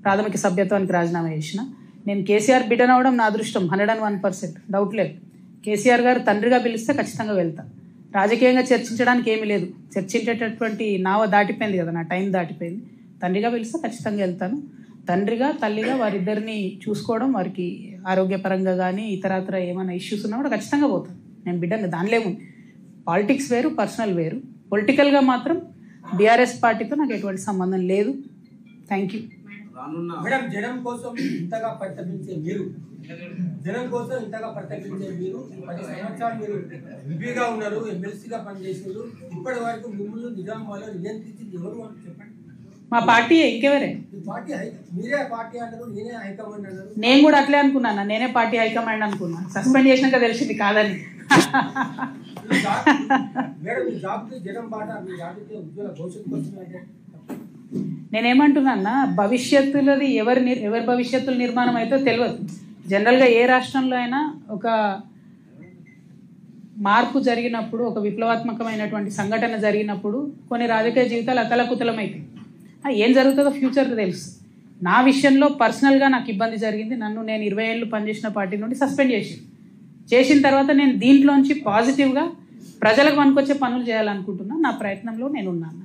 ప్రాథమిక సభ్యత్వానికి రాజీనామా చేసిన. నేను కేసీఆర్ బిడ్డనవడం నా అదృష్టం 101%, డౌట్ లేదు. కేసీఆర్ గారు తండ్రిగా పిలిస్తే ఖచ్చితంగా వెళ్తా. రాజకీయంగా చర్చించడానికి ఏమీ లేదు, చర్చించేటటువంటి నావ దాటిపోయింది కదా, నా టైం దాటిపోయింది. తండ్రిగా పిలిస్తే ఖచ్చితంగా వెళ్తాను. తండ్రిగా తల్లిగా వారిద్దరిని చూసుకోవడం, వారికి ఆరోగ్యపరంగా కానీ ఇతరత్ర ఏమైనా ఇష్యూస్ ఉన్నా కూడా ఖచ్చితంగా పోతాను. నేను బిడ్డని దానిలో ఏముంది, పాలిటిక్స్ వేరు, పర్సనల్ వేరు. పొలిటికల్గా మాత్రం బీఆర్ఎస్ పార్టీతో నాకు ఎటువంటి సంబంధం లేదు. Thank you. మేడం, జనం కోసం ఇంతగా పరితపించే మీరు 10 సంవత్సరాలు మీరు ఎంపీగా ఉన్నారు, ఎమ్మెల్సీగా పనిచేసారు. ఇప్పటి వరకు మిమ్మల్ని నిజామాబాద్లో నియంత్రించింది ఎవరు అని చెప్పండి. మా పార్టీ ఇంకెవరే? మీరే పార్టీ అన్నారు, నేనే హైకమాండ్ అన్నారు. నేను కూడా అట్లే అనుకున్నాను, నేనే పార్టీ హైకమాండ్ అనుకున్నా. సస్పెండ్ చేసినాక తెలిసింది కాదని. మేడం, మీ జాబ్కి జనం బాట, మీ రాజకీయ ఉజ్వల భవిష్యత్తు కోసం నేనేమంటున్నా, భవిష్యత్తులది ఎవరి భవిష్యత్తుల నిర్మాణం అయితే తెలియదు. జనరల్గా ఏ రాష్ట్రంలో అయినా ఒక మార్పు జరిగినప్పుడు, ఒక విప్లవాత్మకమైనటువంటి సంఘటన జరిగినప్పుడు కొన్ని రాజకీయ జీవితాలు అతలకుతలమైతాయి. ఏం జరుగుతుందో ఫ్యూచర్ తెలుసు. నా విషయంలో పర్సనల్గా నాకు ఇబ్బంది జరిగింది. నేను 20 ఏళ్ళు పనిచేసిన పార్టీ నుండి సస్పెండ్ చేసిన తర్వాత నేను దీంట్లోంచి పాజిటివ్గా ప్రజలకు పనికొచ్చే పనులు చేయాలనుకుంటున్నా. నా ప్రయత్నంలో నేను ఉన్నాను.